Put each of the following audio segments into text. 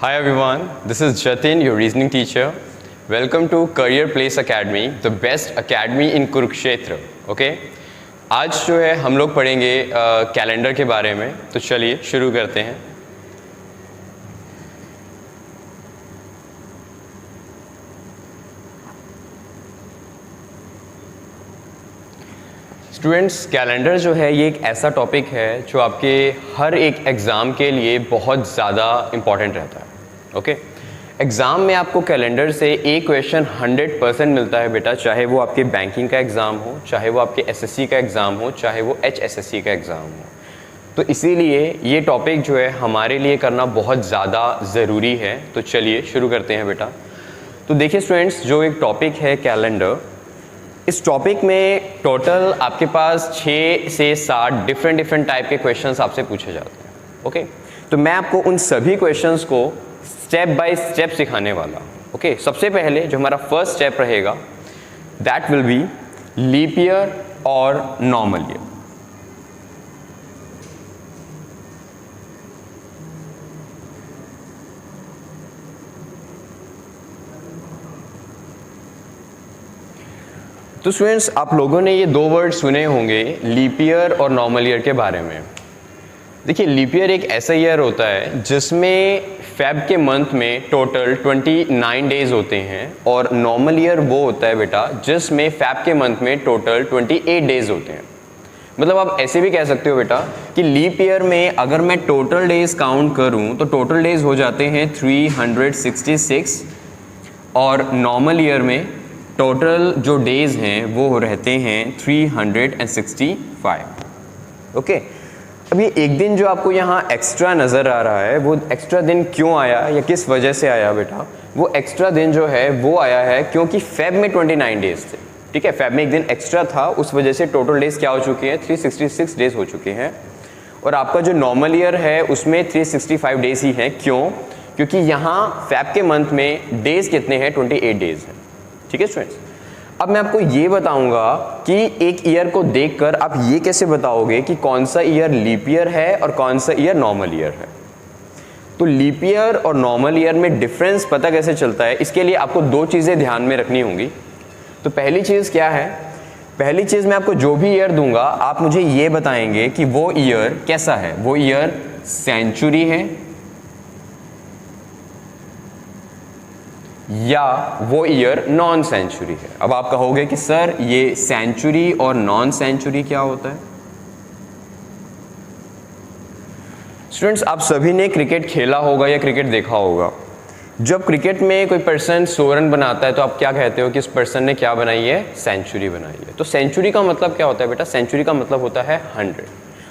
Hi everyone, this is Jatin, your reasoning teacher. Welcome to Career Place Academy, the best academy in Kurukshetra. Okay? आज जो है हम लोग पढ़ेंगे calendar के बारे में, तो चलिए शुरू करते हैं। स्टूडेंट्स, कैलेंडर जो है ये एक ऐसा टॉपिक है जो आपके हर एक एग्ज़ाम के लिए बहुत ज़्यादा इम्पॉर्टेंट रहता है। ओके, एग्ज़ाम में आपको कैलेंडर से एक क्वेश्चन 100% मिलता है बेटा, चाहे वो आपके बैंकिंग का एग्ज़ाम हो, चाहे वो आपके एसएससी का एग्ज़ाम हो, चाहे वो एचएसएससी का एग्ज़ाम हो। तो इसीलिए ये टॉपिक जो है हमारे लिए करना बहुत ज़्यादा ज़रूरी है। तो चलिए शुरू करते हैं बेटा। तो देखिए स्टूडेंट्स, जो एक टॉपिक है कैलेंडर, इस टॉपिक में टोटल आपके पास 6 से 7 डिफरेंट टाइप के क्वेश्चंस आपसे पूछे जाते हैं। ओके, तो मैं आपको उन सभी क्वेश्चंस को स्टेप बाय स्टेप सिखाने वाला हूँ। ओके, सबसे पहले जो हमारा फर्स्ट स्टेप रहेगा that will be leap year और नॉर्मल ईयर। तो स्टूडेंट्स, आप लोगों ने ये दो वर्ड सुने होंगे लीप ईयर और नॉर्मल ईयर के बारे में। देखिए, लीप ईयर एक ऐसा ईयर होता है जिसमें फेब के मंथ में टोटल 29 डेज होते हैं, और नॉर्मल ईयर वो होता है बेटा जिसमें फेब के मंथ में टोटल 28 डेज होते हैं। मतलब आप ऐसे भी कह सकते हो बेटा कि लीप ईयर में अगर मैं टोटल डेज काउंट करूं तो टोटल डेज हो जाते हैं 366, और नॉर्मल ईयर में टोटल जो डेज हैं वो रहते हैं 365। ओके, अब ये एक दिन जो आपको यहाँ एक्स्ट्रा नज़र आ रहा है, वो एक्स्ट्रा दिन क्यों आया या किस वजह से आया बेटा? वो एक्स्ट्रा दिन जो है वो आया है क्योंकि फेब में 29 डेज थे। ठीक है, फेब में एक दिन एक्स्ट्रा था, उस वजह से टोटल डेज क्या हो चुके हैं? 366 डेज हो चुके हैं। और आपका जो नॉर्मल ईयर है उसमें 365 डेज ही हैं। क्यों? क्योंकि यहाँ फेब के मंथ में डेज कितने हैं? 28 डेज हैं। ठीक है स्टूडेंट्स, अब मैं आपको ये बताऊंगा कि एक ईयर को देखकर आप ये कैसे बताओगे कि कौन सा ईयर लीप ईयर है और कौन सा ईयर नॉर्मल ईयर है। तो लीप ईयर और नॉर्मल ईयर में डिफरेंस पता कैसे चलता है, इसके लिए आपको दो चीज़ें ध्यान में रखनी होंगी। तो पहली चीज़ क्या है? पहली चीज़, मैं आपको जो भी ईयर दूंगा आप मुझे ये बताएंगे कि वो ईयर कैसा है। वो ईयर सेंचुरी है या वो ईयर नॉन सेंचुरी है। अब आप कहोगे कि सर ये सेंचुरी और नॉन सेंचुरी क्या होता है? स्टूडेंट्स, आप सभी ने क्रिकेट खेला होगा या क्रिकेट देखा होगा। जब क्रिकेट में कोई पर्सन 100 रन बनाता है तो आप क्या कहते हो कि इस पर्सन ने क्या बनाई है? सेंचुरी बनाई है। तो सेंचुरी का मतलब क्या होता है बेटा? सेंचुरी का मतलब होता है 100।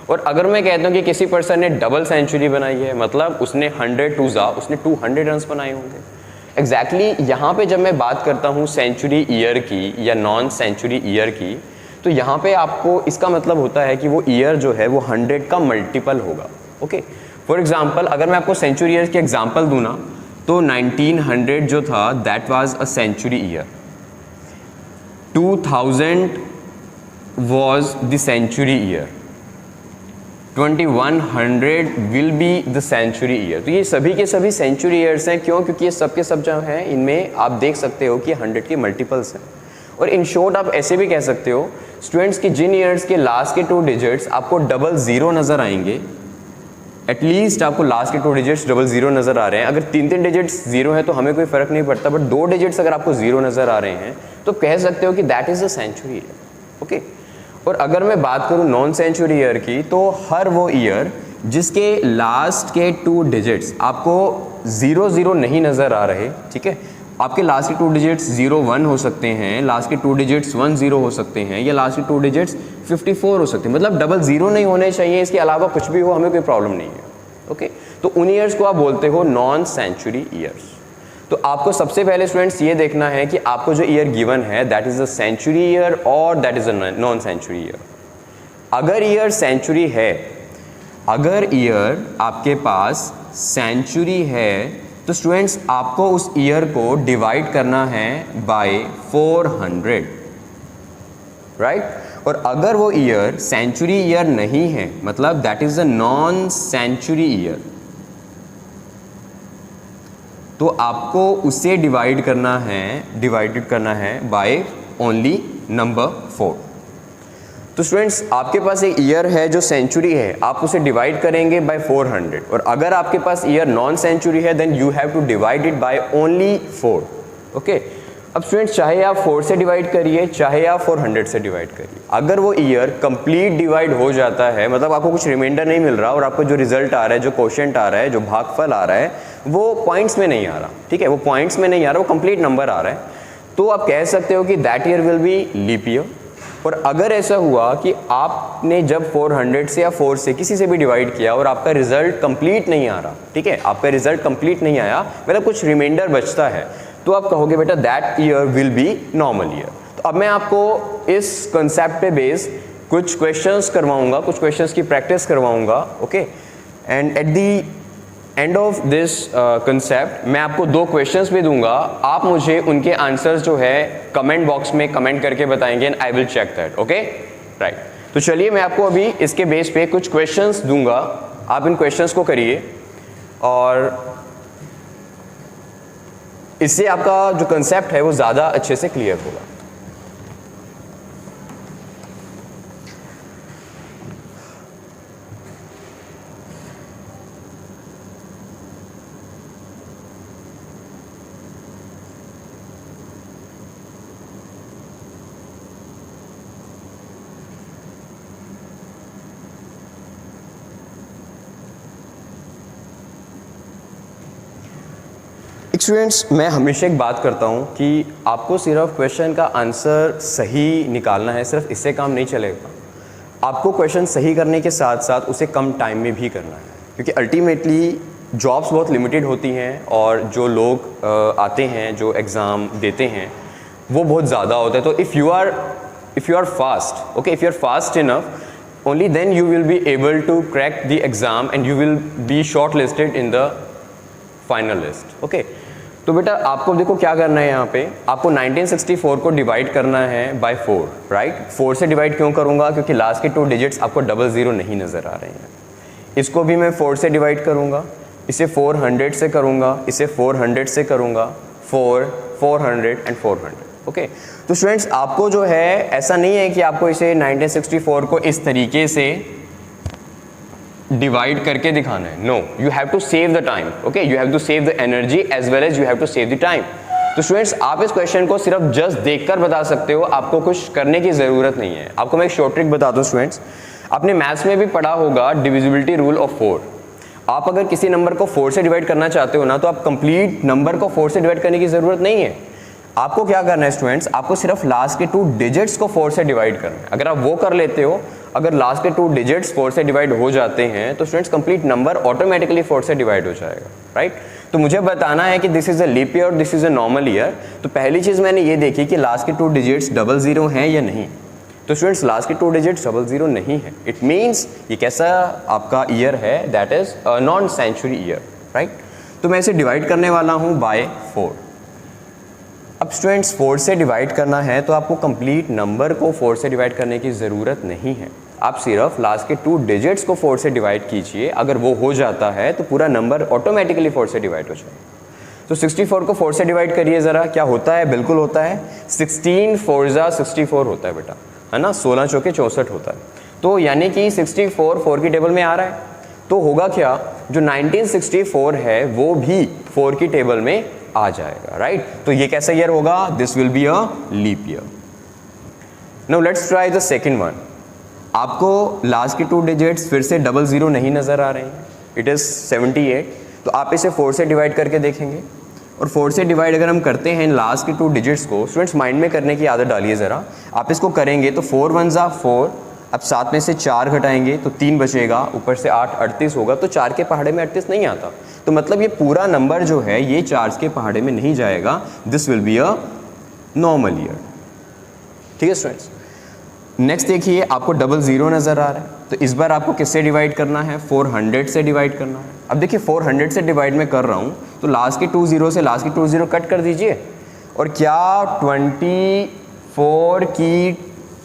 और अगर मैं कहता हूँ कि किसी पर्सन ने डबल सेंचुरी बनाई है, मतलब उसने 100 टू जा उसने 200 रन बनाए होंगे। एग्जैक्टली यहाँ पे जब मैं बात करता हूँ सेंचुरी ईयर की या नॉन सेंचुरी ईयर की, तो यहाँ पे आपको इसका मतलब होता है कि वो ईयर जो है वो 100 का मल्टीपल होगा। ओके, फॉर एग्जांपल अगर मैं आपको सेंचुरी ईयर की एग्जांपल दूँ ना, तो 1900 जो था that was a century year, 2000 was the century year, 2100 will be the century year. तो ये सभी के सभी सेंचुरी ईयर्स हैं। क्यों? क्योंकि ये सब के सब जो हैं इनमें आप देख सकते हो कि 100 के मल्टीपल्स हैं। और इन शॉर्ट आप ऐसे भी कह सकते हो स्टूडेंट्स कि जिन ईयर्स के लास्ट के 2 डिजिट्स आपको डबल ज़ीरो नज़र आएंगे, एटलीस्ट आपको लास्ट के 2 डिजिट्स डबल ज़ीरो नज़र आ रहे हैं। अगर 3 डिजिट्स ज़ीरो है तो हमें कोई फ़र्क नहीं पड़ता, बट 2 डिजिट्स अगर आपको ज़ीरो नज़र आ रहे हैं तो कह सकते हो कि that is a century year. Okay, और अगर मैं बात करूं नॉन सेंचुरी ईयर की, तो हर वो ईयर जिसके लास्ट के 2 डिजिट्स आपको 00 नहीं नज़र आ रहे। ठीक है, आपके लास्ट के 2 डिजिट्स 01 हो सकते हैं, लास्ट के 2 डिजिट्स 10 हो सकते हैं, या लास्ट के 2 डिजिट्स 54 हो सकते हैं। मतलब डबल ज़ीरो नहीं होने चाहिए, इसके अलावा कुछ भी हो हमें कोई प्रॉब्लम नहीं है। ओके, तो उन ईयर्स को आप बोलते हो नॉन सेंचुरी ईयर्स। तो आपको सबसे पहले स्टूडेंट्स ये देखना है कि आपको जो ईयर गिवन है that is a century year और that is a non century year. अगर ईयर सेंचुरी है, अगर ईयर आपके पास सेंचुरी है, तो स्टूडेंट्स आपको उस ईयर को डिवाइड करना है बाय 400, राइट। और अगर वो ईयर सेंचुरी ईयर नहीं है, मतलब that is a non century year, तो आपको उसे डिवाइड करना है बाय ओनली नंबर 4। तो स्टूडेंट्स आपके पास एक ईयर है जो सेंचुरी है, आप उसे डिवाइड करेंगे बाय 400, और अगर आपके पास ईयर नॉन सेंचुरी है then you have to divide it by only 4। Okay, अब स्टूडेंट्स चाहे आप 4 से डिवाइड करिए, चाहे आप 400 से डिवाइड करिए, अगर वो ईयर कंप्लीट डिवाइड हो जाता है, मतलब आपको कुछ रिमाइंडर नहीं मिल रहा और आपको जो रिजल्ट आ रहा है, जो क्वोशिएंट आ रहा है, जो भागफल आ रहा है, वो पॉइंट्स में नहीं आ रहा, ठीक है, वो पॉइंट्स में नहीं आ रहा, वो कंप्लीट नंबर आ रहा है, तो आप कह सकते हो कि that year will be leap year. और अगर ऐसा हुआ कि आपने जब 400 से या 4 से किसी से भी डिवाइड किया और आपका रिजल्ट कंप्लीट नहीं आ रहा, ठीक है, आपका रिजल्ट कंप्लीट नहीं आया, मतलब कुछ रिमाइंडर बचता है, तो आप कहोगे बेटा that year will B normal year. तो अब मैं आपको इस कंसेप्ट पे बेस कुछ क्वेश्चंस करवाऊंगा, कुछ क्वेश्चंस की प्रैक्टिस करवाऊंगा। Okay, and at the end of this concept मैं आपको 2 क्वेश्चंस भी दूंगा, आप मुझे उनके आंसर्स जो है कमेंट बॉक्स में कमेंट करके बताएंगे and I will check that. Okay, right. तो चलिए मैं आपको अभी इसके बेस पे कुछ क्वेश्चंस दूंगा, आप इन क्वेश्चंस को करिए और इससे आपका जो कंसेप्ट है वो ज़्यादा अच्छे से क्लियर होगा। स्टूडेंट्स मैं हमेशा एक बात करता हूँ कि आपको सिर्फ क्वेश्चन का आंसर सही निकालना है, सिर्फ इससे काम नहीं चलेगा, आपको क्वेश्चन सही करने के साथ साथ उसे कम टाइम में भी करना है, क्योंकि अल्टीमेटली जॉब्स बहुत लिमिटेड होती हैं और जो लोग आते हैं, जो एग्ज़ाम देते हैं, वो बहुत ज़्यादा होता है। तो if you are fast, okay, if you are fast enough only then you will be able to crack the exam and you will be short listed in the final list. Okay, तो बेटा आपको देखो क्या करना है, यहाँ पे आपको 1964 को डिवाइड करना है बाय 4, राइट। 4 से डिवाइड क्यों करूँगा, क्योंकि लास्ट के 2 डिजिट्स आपको 00 नहीं नज़र आ रहे हैं। इसको भी मैं 4 से डिवाइड करूँगा, इसे 400 से करूँगा, इसे 400 से करूँगा, 4, 400 एंड 400। ओके, तो स्टूडेंट्स आपको जो है ऐसा नहीं है कि आपको इसे 1964 को इस तरीके से डिवाइड करके दिखाना है, no, you have to save the time. Okay, you have to save the energy as well as you have to save the time. तो स्टूडेंट्स आप इस क्वेश्चन को सिर्फ जस्ट देखकर बता सकते हो, आपको कुछ करने की ज़रूरत नहीं है। आपको मैं एक शॉर्ट ट्रिक बता दूं स्टूडेंट्स, आपने मैथ्स में भी पढ़ा होगा डिविजिबिलिटी रूल ऑफ 4। आप अगर किसी नंबर को 4 से डिवाइड करना चाहते हो ना, तो आप कंप्लीट नंबर को 4 से डिवाइड करने की ज़रूरत नहीं है। आपको क्या करना है स्टूडेंट्स, आपको सिर्फ लास्ट के 2 डिजिट्स को 4 से डिवाइड करना है। अगर आप वो कर लेते हो, अगर लास्ट के 2 डिजिट्स 4 से डिवाइड हो जाते हैं, तो स्टूडेंट्स कंप्लीट नंबर ऑटोमेटिकली 4 से डिवाइड हो जाएगा, राइट। तो मुझे बताना है कि this is a leap year, this is a normal year. तो पहली चीज़ मैंने ये देखी कि लास्ट के 2 डिजिट्स 00 हैं या नहीं। तो स्टूडेंट्स लास्ट के 2 डिजिट्स 00 नहीं है, इट मीन्स ये कैसा आपका ईयर है, that is non century year, right. तो मैं इसे डिवाइड करने वाला हूँ बाय 4। अब स्टूडेंट्स 4 से डिवाइड करना है तो आपको कंप्लीट नंबर को 4 से डिवाइड करने की ज़रूरत नहीं है, आप सिर्फ लास्ट के 2 डिजिट्स को 4 से डिवाइड कीजिए। अगर वो हो जाता है तो पूरा नंबर ऑटोमेटिकली 4 से डिवाइड हो जाएगा। तो 64 को 4 से डिवाइड करिए ज़रा, क्या होता है, बिल्कुल होता है, 16 4 64 होता है बेटा, है ना, 16 चौके 64 होता है। तो यानी कि 64 4 की टेबल में आ रहा है, तो होगा क्या, जो 1964 है वो भी 4 की टेबल में आ जाएगा, राइट। तो ये कैसा ईयर होगा, this will be a leap year. Now let's try the second one. आपको लास्ट के 2 डिजिट्स फिर से 00 नहीं नज़र आ रहे हैं, इट इज़ 78। तो आप इसे 4 से डिवाइड करके देखेंगे, और 4 से डिवाइड अगर हम करते हैं लास्ट के 2 डिजिट्स को, स्टूडेंट्स माइंड में करने की आदत डालिए ज़रा। आप इसको करेंगे तो 4 1 जा 4, अब 7 में से 4 घटाएंगे तो 3 बचेगा, ऊपर से 8 38 होगा। तो 4 के पहाड़े में 38 नहीं आता, तो मतलब ये पूरा नंबर जो है ये 4 के पहाड़े में नहीं जाएगा, this will be a normal year. ठीक है स्टूडेंट्स, नेक्स्ट देखिए आपको 00 नज़र आ रहा है, तो इस बार आपको किससे डिवाइड करना है, 400 से डिवाइड करना है। अब देखिए 400 से डिवाइड मैं कर रहा हूँ, तो लास्ट के 2 0 से लास्ट के 2 0 कट कर दीजिए, और क्या 24 की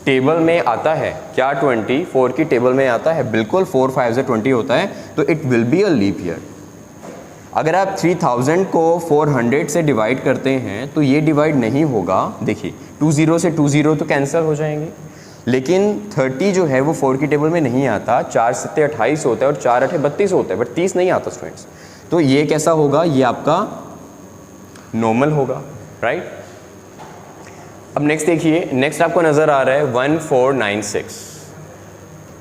टेबल में आता है, क्या 24 की टेबल में आता है, बिल्कुल 4 5 20 होता है, तो it will be a leap year. अगर आप 3000 को 400 से डिवाइड करते हैं तो ये डिवाइड नहीं होगा। देखिए 20 से 20 तो कैंसिल हो जाएंगे, लेकिन 30 जो है वो 4 की टेबल में नहीं आता। 4 7 28 होता है और 4 8 32 होता है, बट 30 नहीं आता स्टूडेंट्स। तो ये कैसा होगा, ये आपका नॉर्मल होगा, राइट। अब नेक्स्ट देखिए, नेक्स्ट आपको नज़र आ रहा है 1496।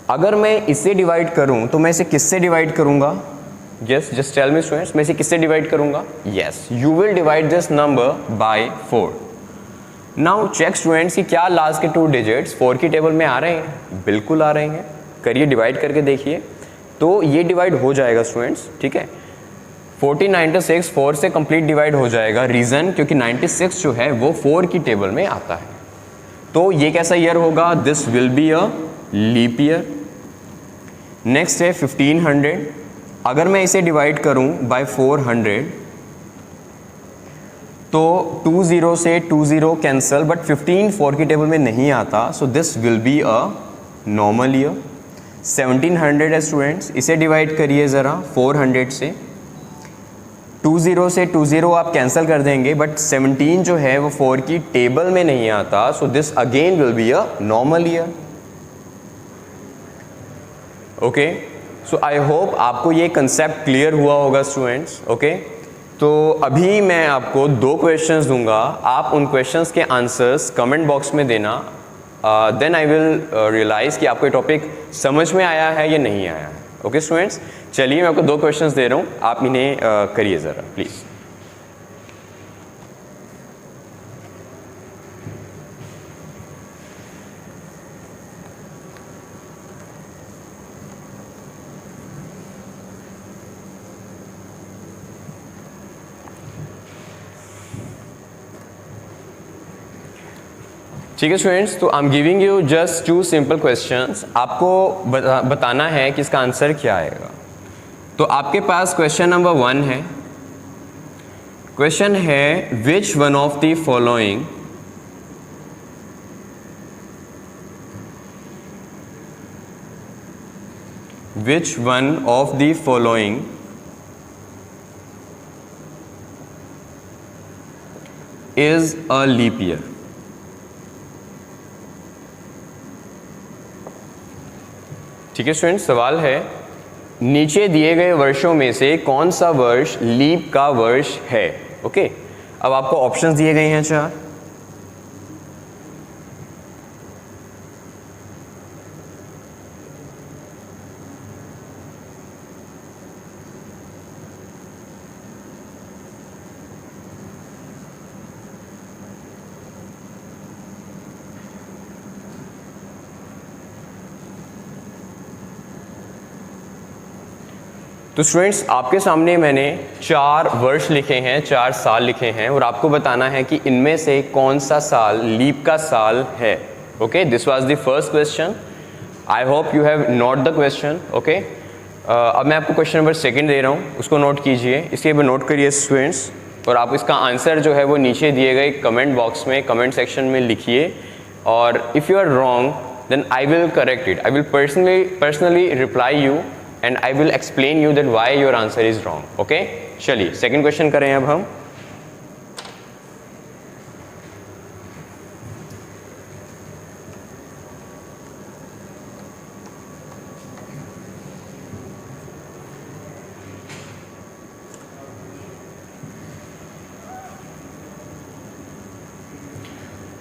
अगर मैं इससे डिवाइड करूं तो मैं इसे किससे डिवाइड करूंगा? जस्ट टेल मी स्टूडेंट्स, मैं इसे किससे डिवाइड करूंगा? Yes, you will divide this number by 4। Now check students कि क्या लास्ट के 2 डिजिट्स 4 की टेबल में आ रहे हैं? बिल्कुल आ रहे हैं। करिए डिवाइड करके देखिए, तो ये डिवाइड हो जाएगा स्टूडेंट्स, ठीक है। 1496 4 से कंप्लीट डिवाइड हो जाएगा। रीज़न, क्योंकि 96 जो है वो 4 की टेबल में आता है। तो ये कैसा ईयर होगा? This will be a leap year. Next है 1500। अगर मैं इसे डिवाइड करूं बाय 400 तो 20 से 20 कैंसल, बट 15 4 की टेबल में नहीं आता, so this will be a normal year. 1700 है स्टूडेंट्स, इसे डिवाइड करिए ज़रा 400 से। 20 से 20 आप कैंसिल कर देंगे, बट 17 जो है वो 4 की टेबल में नहीं आता, so this again will be a normal year. Okay, so I hope आपको ये कंसेप्ट क्लियर हुआ होगा स्टूडेंट्स। ओके, तो अभी मैं आपको 2 क्वेश्चंस दूंगा, आप उन क्वेश्चंस के आंसर्स कमेंट बॉक्स में देना। देन आई विल रियलाइज़ कि आपको ये टॉपिक समझ में आया है या नहीं आया है। ओके स्टूडेंट्स, चलिए मैं आपको 2 क्वेश्चंस दे रहा हूँ, आप इन्हें करिए ज़रा प्लीज़। ठीक है स्टूडेंट्स, तो I am giving you just 2 simple questions. आपको बताना है कि इसका आंसर क्या आएगा। तो आपके पास क्वेश्चन नंबर 1 है। क्वेश्चन है which one of the following which one of the following is a leap year? ठीक है स्टूडेंट, सवाल है नीचे दिए गए वर्षों में से कौन सा वर्ष लीप का वर्ष है। ओके, अब आपको ऑप्शंस दिए गए हैं 4। तो स्टूडेंट्स आपके सामने मैंने 4 वर्ष लिखे हैं, 4 साल लिखे हैं, और आपको बताना है कि इनमें से कौन सा साल लीप का साल है। Okay, this was the first question. I hope you have note the question. Okay, अब मैं आपको क्वेश्चन नंबर 2 दे रहा हूँ, उसको नोट कीजिए। इसके बाद नोट करिए स्टूडेंट्स, और आप इसका आंसर जो है वो नीचे दिए गए कमेंट बॉक्स में, कमेंट सेक्शन में लिखिए। और if you are wrong then I will correct it. I will personally reply you and I will explain you that why your answer is wrong. Okay, चलिए सेकंड क्वेश्चन करें अब हम।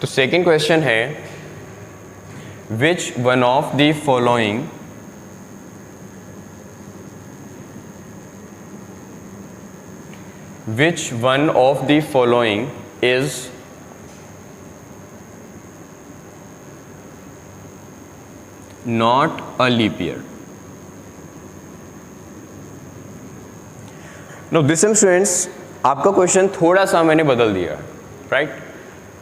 तो second question है which one of the following which one of the following is not a leap year? Now this time students, आपका question थोड़ा सा मैंने बदल दिया, राइट।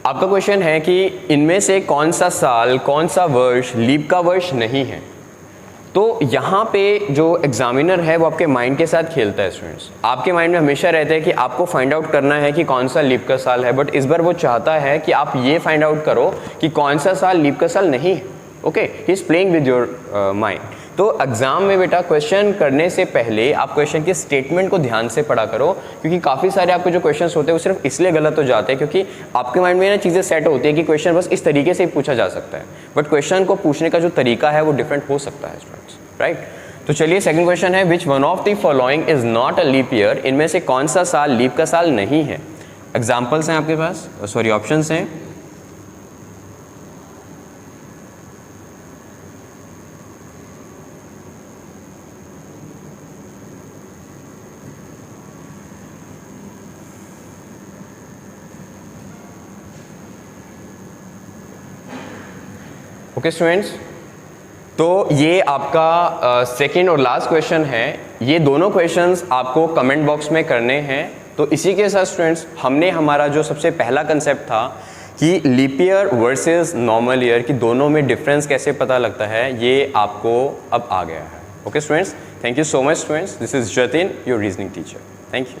आपका क्वेश्चन है कि इनमें से कौन सा साल, कौन सा वर्ष लीप का वर्ष नहीं है। तो यहाँ पे जो एग्जामिनर है वो आपके माइंड के साथ खेलता है स्टूडेंट्स। आपके माइंड में हमेशा रहता है कि आपको फाइंड आउट करना है कि कौन सा लीप का साल है, बट इस बार वो चाहता है कि आप ये फाइंड आउट करो कि कौन सा साल लीप का साल नहीं है। Okay, he is playing with your mind. तो एग्जाम में बेटा क्वेश्चन करने से पहले आप क्वेश्चन के स्टेटमेंट को ध्यान से पढ़ा करो, क्योंकि काफ़ी सारे आपके जो क्वेश्चंस होते हैं वो सिर्फ इसलिए गलत हो जाते हैं क्योंकि आपके माइंड में ना चीज़ें सेट होती है कि क्वेश्चन बस इस तरीके से ही पूछा जा सकता है, बट क्वेश्चन को पूछने का जो तरीका है वो डिफरेंट हो सकता है स्टूडेंट्स, राइट। तो चलिए सेकंड क्वेश्चन है, which one of the following is not a leap year, इनमें से कौन सा साल लीप का साल नहीं है। एग्जाम्पल्स हैं आपके पास, सॉरी ऑप्शंस हैं। ओके स्टूडेंट्स, तो ये आपका सेकंड और लास्ट क्वेश्चन है। ये दोनों क्वेश्चंस आपको कमेंट बॉक्स में करने हैं। तो इसी के साथ स्टूडेंट्स हमने हमारा जो सबसे पहला कंसेप्ट था कि leap year versus normal year की दोनों में डिफरेंस कैसे पता लगता है, ये आपको अब आ गया है। Okay students, thank you so much students, this is Jatin, your reasoning teacher, thank you.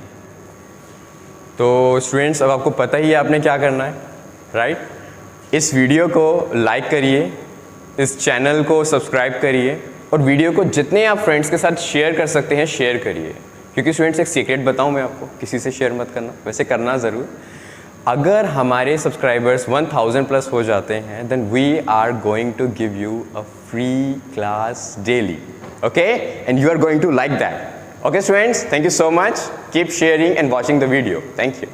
तो स्टूडेंट्स अब आपको पता ही है आपने क्या करना है, राइट। इस वीडियो को लाइक करिए, इस चैनल को सब्सक्राइब करिए और वीडियो को जितने आप फ्रेंड्स के साथ शेयर कर सकते हैं शेयर करिए, क्योंकि स्टूडेंट्स एक सीक्रेट बताऊं मैं आपको, किसी से शेयर मत करना, वैसे करना ज़रूर। अगर हमारे सब्सक्राइबर्स 1000 प्लस हो जाते हैं then we are going to give you a free class daily, okay, and you are going to like that. Okay students, thank you so much, keep sharing and watching the video, thank you.